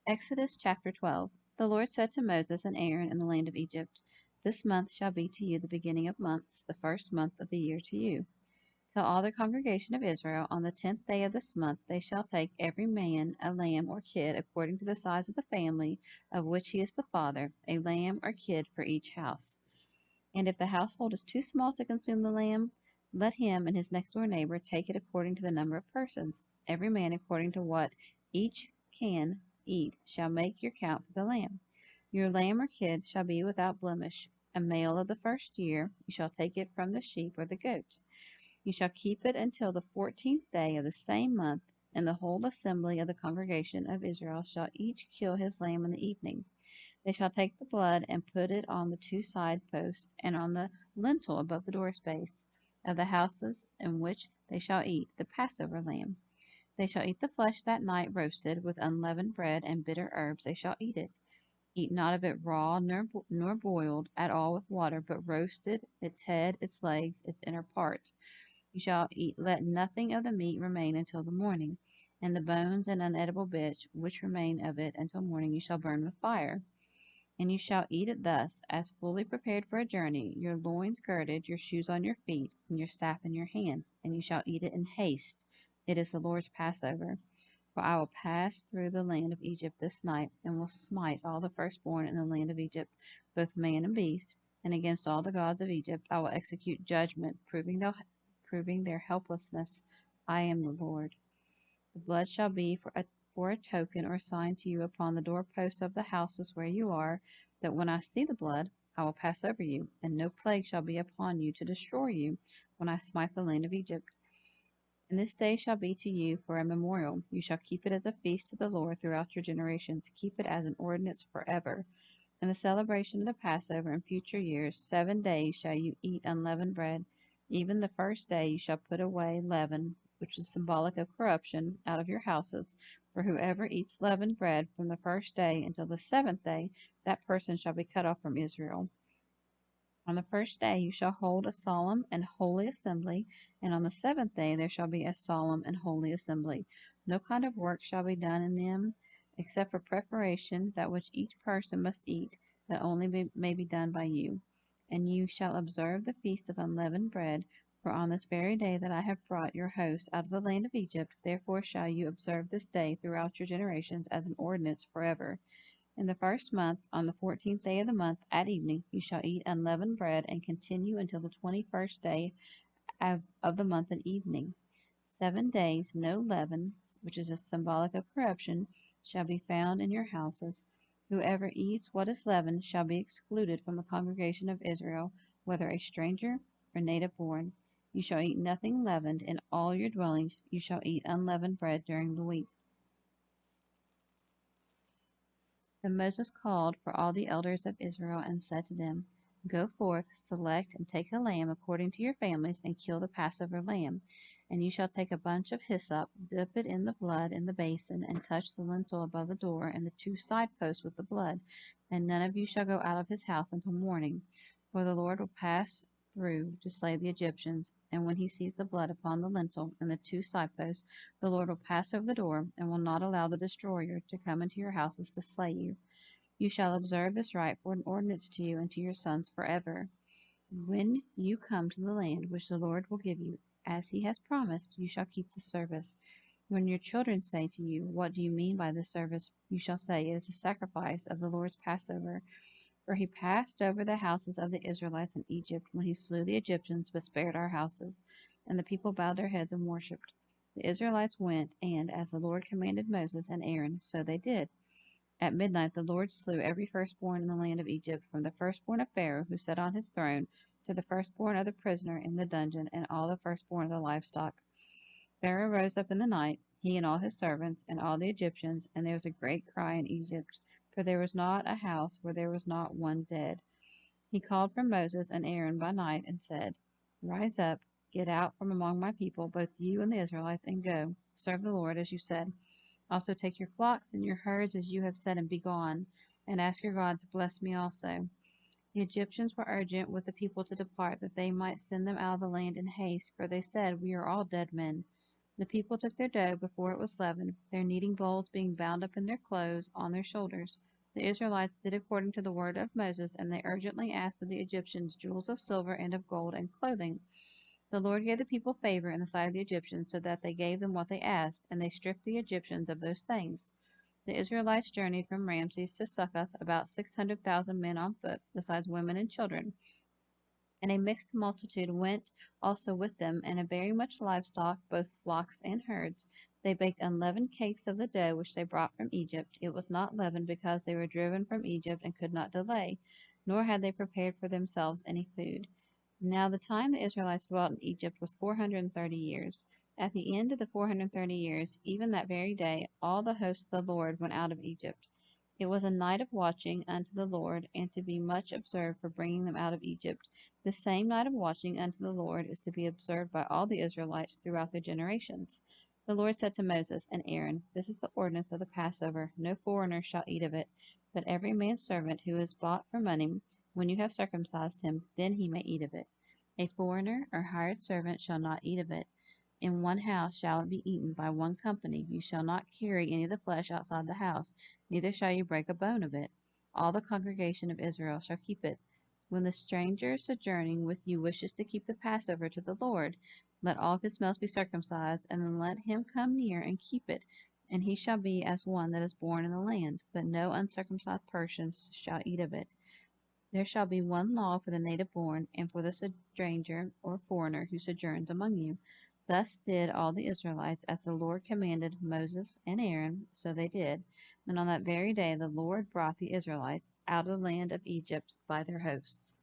Exodus chapter 12. The Lord said to Moses and Aaron in the land of Egypt, This month shall be to you the beginning of months, the first month of the year to you. Tell all the congregation of Israel, on the 10th day of this month they shall take every man a lamb or kid according to the size of the family of which he is the father, a lamb or kid for each house. And if the household is too small to consume the lamb, let him and his next door neighbor take it according to the number of persons. Every man according to what each can eat shall make your count for the lamb. Your lamb or kid shall be without blemish, a male of the first year. You shall take it from the sheep or the goats. You shall keep it until the 14th day of the same month, and the whole assembly of the congregation of Israel shall each kill his lamb in the evening. They shall take the blood and put it on the two side posts and on the lintel above the door space of the houses in which they shall eat the Passover lamb. They shall eat the flesh that night roasted with unleavened bread and bitter herbs. They shall eat it. Eat not of it raw nor boiled at all with water, but roasted, its head, its legs, its inner parts. You shall let nothing of the meat remain until the morning, and the bones and unedible bits which remain of it until morning you shall burn with fire. And you shall eat it thus, as fully prepared for a journey, your loins girded, your shoes on your feet, and your staff in your hand. And you shall eat it in haste. It is the Lord's Passover. For I will pass through the land of Egypt this night, and will smite all the firstborn in the land of Egypt, both man and beast, and against all the gods of Egypt I will execute judgment, proving their helplessness. I am the Lord. The blood shall be for a token or sign to you upon the doorposts of the houses where you are, that when I see the blood, I will pass over you, and no plague shall be upon you to destroy you when I smite the land of Egypt. And this day shall be to you for a memorial. You shall keep it as a feast to the Lord throughout your generations. Keep it as an ordinance forever. In the celebration of the Passover in future years, 7 days shall you eat unleavened bread. Even the first day you shall put away leaven, which is symbolic of corruption, out of your houses. For whoever eats leavened bread from the first day until the 7th day, that person shall be cut off from Israel. On the first day you shall hold a solemn and holy assembly, and on the 7th day there shall be a solemn and holy assembly. No kind of work shall be done in them, except for preparation, that which each person must eat, that only may be done by you. And you shall observe the feast of unleavened bread, for on this very day that I have brought your host out of the land of Egypt, therefore shall you observe this day throughout your generations as an ordinance forever. In the first month, on the 14th day of the month, at evening, you shall eat unleavened bread, and continue until the 21st day of the month at evening. 7 days no leaven, which is a symbolic of corruption, shall be found in your houses. Whoever eats what is leavened shall be excluded from the congregation of Israel, whether a stranger or native born. You shall eat nothing leavened. In all your dwellings you shall eat unleavened bread during the week. Then Moses called for all the elders of Israel and said to them, Go forth, select and take a lamb according to your families, and kill the Passover lamb. And you shall take a bunch of hyssop, dip it in the blood in the basin, and touch the lintel above the door and the two side posts with the blood. And none of you shall go out of his house until morning. For the Lord will pass through to slay the Egyptians, and when he sees the blood upon the lintel and the two side posts, the Lord will pass over the door, and will not allow the destroyer to come into your houses to slay you. You shall observe this rite for an ordinance to you and to your sons forever. When you come to the land which the Lord will give you, as he has promised, you shall keep the service. When your children say to you, What do you mean by this service? You shall say, It is the sacrifice of the Lord's Passover. For he passed over the houses of the Israelites in Egypt when he slew the Egyptians, but spared our houses. And the people bowed their heads and worshipped. The Israelites went, and, as the Lord commanded Moses and Aaron, so they did. At midnight the Lord slew every firstborn in the land of Egypt, from the firstborn of Pharaoh who sat on his throne, to the firstborn of the prisoner in the dungeon, and all the firstborn of the livestock. Pharaoh rose up in the night, he and all his servants, and all the Egyptians, and there was a great cry in Egypt, for there was not a house where there was not one dead. He called for Moses and Aaron by night, and said, Rise up, get out from among my people, both you and the Israelites, and go, serve the Lord as you said. Also take your flocks and your herds as you have said, and be gone, and ask your God to bless me also. The Egyptians were urgent with the people to depart, that they might send them out of the land in haste, for they said, We are all dead men. The people took their dough before it was leavened, their kneading bowls being bound up in their clothes on their shoulders. The Israelites did according to the word of Moses, and they urgently asked of the Egyptians jewels of silver and of gold and clothing. The Lord gave the people favor in the sight of the Egyptians, so that they gave them what they asked, and they stripped the Egyptians of those things. The Israelites journeyed from Ramses to Succoth, about 600,000 men on foot, besides women and children. And a mixed multitude went also with them, and a very much livestock, both flocks and herds. They baked unleavened cakes of the dough which they brought from Egypt. It was not leavened, because they were driven from Egypt and could not delay, nor had they prepared for themselves any food. Now the time the Israelites dwelt in Egypt was 430 years. At the end of the 430 years, even that very day, all the hosts of the Lord went out of Egypt. It was a night of watching unto the Lord, and to be much observed for bringing them out of Egypt. This same night of watching unto the Lord is to be observed by all the Israelites throughout their generations. The Lord said to Moses and Aaron, This is the ordinance of the Passover. No foreigner shall eat of it, but every man's servant who is bought for money, when you have circumcised him, then he may eat of it. A foreigner or hired servant shall not eat of it. In one house shall it be eaten by one company. You shall not carry any of the flesh outside the house, neither shall you break a bone of it. All the congregation of Israel shall keep it. When the stranger sojourning with you wishes to keep the Passover to the Lord, let all his males be circumcised, and then let him come near and keep it, and he shall be as one that is born in the land, but no uncircumcised person shall eat of it. There shall be one law for the native born, and for the stranger or foreigner who sojourns among you. Thus did all the Israelites, as the Lord commanded Moses and Aaron, so they did. And on that very day the Lord brought the Israelites out of the land of Egypt by their hosts.